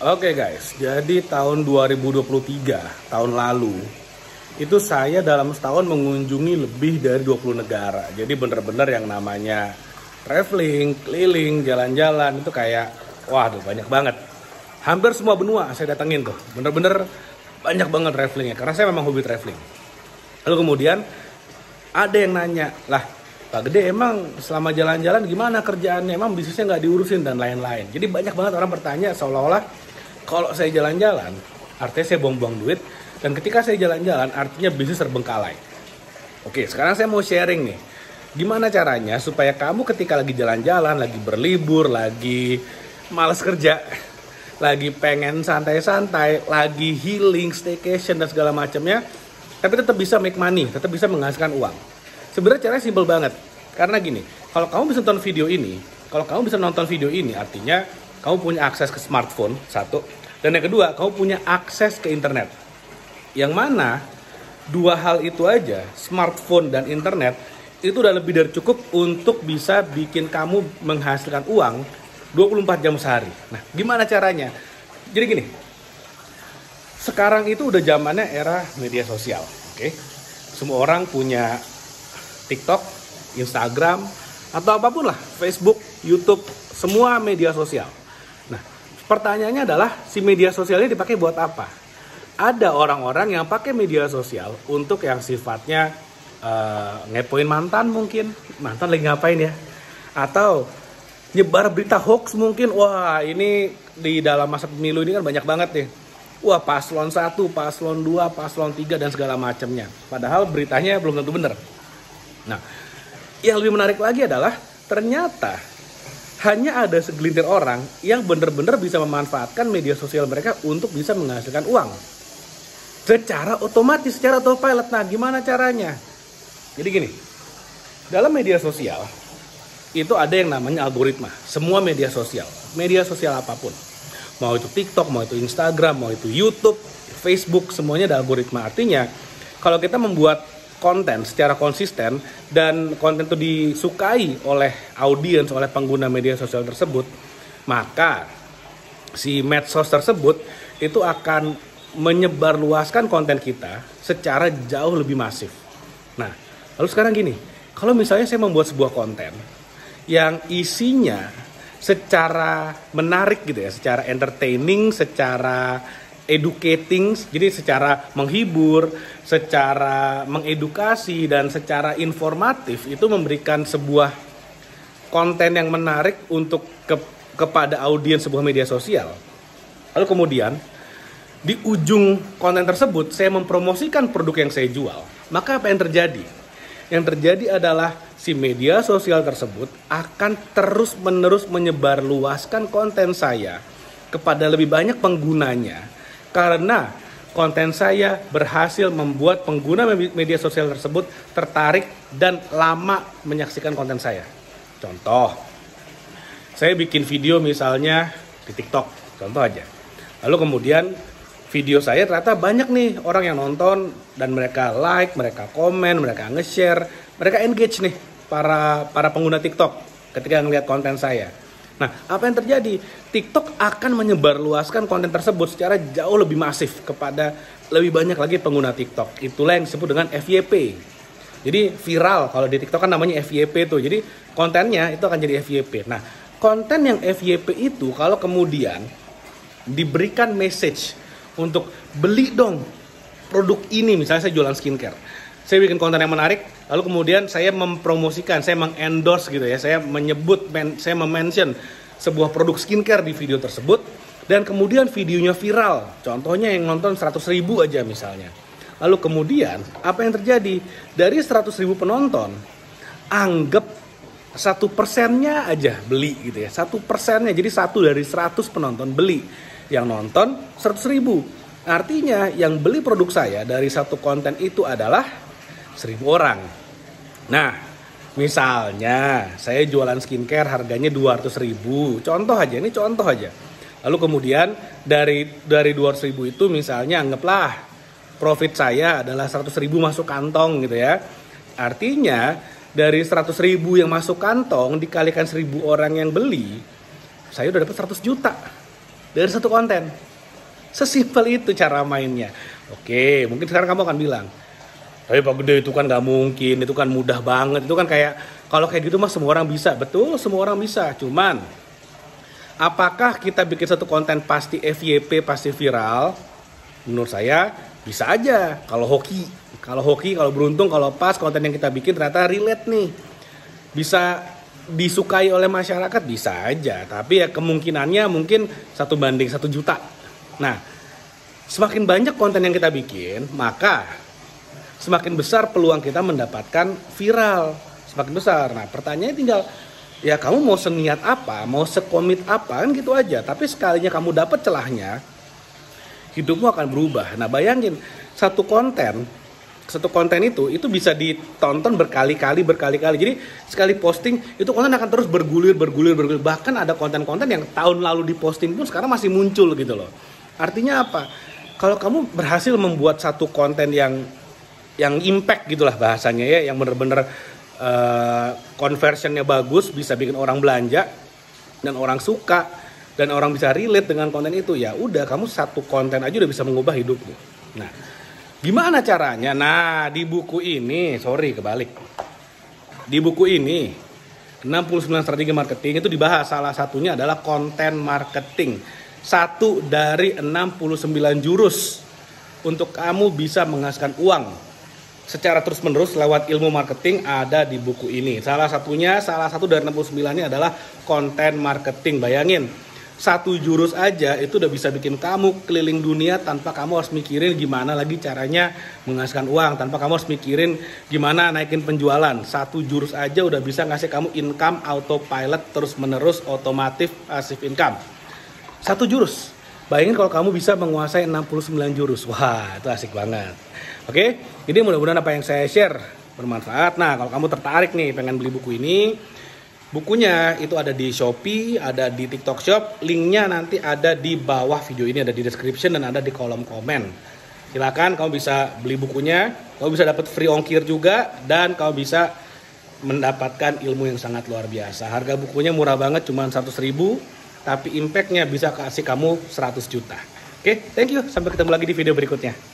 Oke guys, jadi tahun 2023, tahun lalu, itu saya dalam setahun mengunjungi lebih dari 20 negara. Jadi bener-bener yang namanya traveling, keliling, jalan-jalan itu kayak, waduh banyak banget. Hampir semua benua saya datengin tuh, bener-bener banyak banget travelingnya, karena saya memang hobi traveling. Lalu kemudian ada yang nanya, lah Pak Gede emang selama jalan-jalan gimana kerjaannya, emang bisnisnya nggak diurusin dan lain-lain. Jadi banyak banget orang bertanya seolah-olah kalau saya jalan-jalan artinya saya buang-buang duit, dan ketika saya jalan-jalan artinya bisnis terbengkalai. Oke, sekarang saya mau sharing nih, gimana caranya supaya kamu ketika lagi jalan-jalan, lagi berlibur, lagi males kerja, lagi pengen santai-santai, lagi healing, staycation dan segala macamnya, tapi tetap bisa make money, tetap bisa menghasilkan uang. Sebenarnya caranya simpel banget. Karena gini, kalau kamu bisa nonton video ini, artinya kamu punya akses ke smartphone, satu. Dan yang kedua, kamu punya akses ke internet. Yang mana dua hal itu aja, smartphone dan internet, itu udah lebih dari cukup untuk bisa bikin kamu menghasilkan uang 24 jam sehari. Nah, gimana caranya? Jadi gini, sekarang itu udah zamannya era media sosial, oke? Semua orang punya TikTok, Instagram, atau apapun lah, Facebook, YouTube, semua media sosial. Nah, pertanyaannya adalah si media sosial ini dipakai buat apa? Ada orang-orang yang pakai media sosial untuk yang sifatnya ngepoin mantan mungkin. Mantan lagi ngapain ya? Atau nyebar berita hoax mungkin. Wah, ini di dalam masa pemilu ini kan banyak banget nih. Wah, paslon 1, paslon 2, paslon 3 dan segala macamnya. Padahal beritanya belum tentu benar. Nah, yang lebih menarik lagi adalah ternyata hanya ada segelintir orang yang benar-benar bisa memanfaatkan media sosial mereka untuk bisa menghasilkan uang secara otomatis, secara autopilot. Nah, gimana caranya? Jadi gini, dalam media sosial itu ada yang namanya algoritma. Semua media sosial apapun, mau itu TikTok, mau itu Instagram, mau itu YouTube, Facebook, semuanya ada algoritma. Artinya kalau kita membuat konten secara konsisten dan konten itu disukai oleh audiens, oleh pengguna media sosial tersebut, maka si medsos tersebut itu akan menyebarluaskan konten kita secara jauh lebih masif. Nah, lalu sekarang gini, kalau misalnya saya membuat sebuah konten yang isinya secara menarik gitu ya, secara entertaining, secara educating, jadi secara menghibur, secara mengedukasi, dan secara informatif, itu memberikan sebuah konten yang menarik untuk kepada audiens sebuah media sosial. Lalu kemudian di ujung konten tersebut saya mempromosikan produk yang saya jual, maka apa yang terjadi? Yang terjadi adalah si media sosial tersebut akan terus-menerus menyebarluaskan konten saya kepada lebih banyak penggunanya, karena konten saya berhasil membuat pengguna media sosial tersebut tertarik dan lama menyaksikan konten saya. Contoh, saya bikin video misalnya di TikTok, contoh aja. Lalu kemudian video saya ternyata banyak nih orang yang nonton, dan mereka like, mereka komen, mereka nge-share, mereka engage nih para pengguna TikTok ketika ngeliat konten saya. Nah, apa yang terjadi? TikTok akan menyebarluaskan konten tersebut secara jauh lebih masif kepada lebih banyak lagi pengguna TikTok. Itulah yang disebut dengan FYP. Jadi viral, kalau di TikTok kan namanya FYP tuh. Jadi kontennya itu akan jadi FYP. Nah, konten yang FYP itu kalau kemudian diberikan message untuk beli dong produk ini, misalnya saya jualan skincare, saya bikin konten yang menarik, lalu kemudian saya mempromosikan, saya mengendorse gitu ya, saya mention sebuah produk skincare di video tersebut, dan kemudian videonya viral, contohnya yang nonton 100.000 aja misalnya. Lalu kemudian apa yang terjadi? Dari 100.000 penonton, anggap 1%-nya aja beli gitu ya, 1%-nya, jadi 1 dari 100 penonton beli, yang nonton 100.000. Artinya yang beli produk saya dari satu konten itu adalah 1.000 orang. Nah, misalnya saya jualan skincare harganya 200.000. Contoh aja, ini contoh aja. Lalu kemudian dari 200.000 itu misalnya anggaplah profit saya adalah 100.000 masuk kantong gitu ya. Artinya dari 100.000 yang masuk kantong dikalikan 1.000 orang yang beli, saya udah dapat 100 juta. dari satu konten. Sesimpel itu cara mainnya. Oke, mungkin sekarang kamu akan bilang, tapi Pak Gede itu kan gak mungkin, itu kan mudah banget, itu kan kayak, kalau kayak gitu mah semua orang bisa. Betul, semua orang bisa. Cuman, apakah kita bikin satu konten pasti FYP, pasti viral? Menurut saya, bisa aja. Kalau hoki, kalau beruntung, kalau pas konten yang kita bikin ternyata relate nih. Bisa disukai oleh masyarakat, bisa aja. Tapi ya kemungkinannya mungkin 1:1 juta. Nah, semakin banyak konten yang kita bikin, maka semakin besar peluang kita mendapatkan viral. Semakin besar. Nah, pertanyaannya tinggal, ya kamu mau seniat apa, mau sekomit apa, kan gitu aja. Tapi sekalinya kamu dapat celahnya, hidupmu akan berubah. Nah, bayangin, satu konten itu bisa ditonton berkali-kali. Jadi sekali posting itu konten akan terus bergulir. Bahkan ada konten-konten yang tahun lalu diposting pun sekarang masih muncul gitu loh. Artinya apa? Kalau kamu berhasil membuat satu konten yang impact gitulah bahasanya ya, yang bener-bener conversionnya bagus, bisa bikin orang belanja dan orang suka dan orang bisa relate dengan konten itu, ya udah, kamu satu konten aja udah bisa mengubah hidupmu. Nah, gimana caranya? Nah, di buku ini, di buku ini 69 strategi marketing itu dibahas, salah satunya adalah konten marketing. 1 dari 69 jurus untuk kamu bisa menghasilkan uang secara terus-menerus lewat ilmu marketing ada di buku ini. Salah satu dari 69-nya adalah konten marketing. Bayangin, 1 jurus aja itu udah bisa bikin kamu keliling dunia tanpa kamu harus mikirin gimana lagi caranya menghasilkan uang, tanpa kamu harus mikirin gimana naikin penjualan. 1 jurus aja udah bisa ngasih kamu income autopilot terus-menerus, otomatis passive income. 1 jurus. Bayangin kalau kamu bisa menguasai 69 jurus. Wah, itu asik banget. Oke, jadi mudah-mudahan apa yang saya share bermanfaat. Nah, kalau kamu tertarik nih pengen beli buku ini, bukunya itu ada di Shopee, ada di TikTok Shop. Linknya nanti ada di bawah video ini, ada di description dan ada di kolom komen. Silakan kamu bisa beli bukunya, kamu bisa dapat free ongkir juga, dan kamu bisa mendapatkan ilmu yang sangat luar biasa. Harga bukunya murah banget, cuma 100.000, tapi impactnya bisa kasih kamu 100 juta. Oke, thank you. Sampai ketemu lagi di video berikutnya.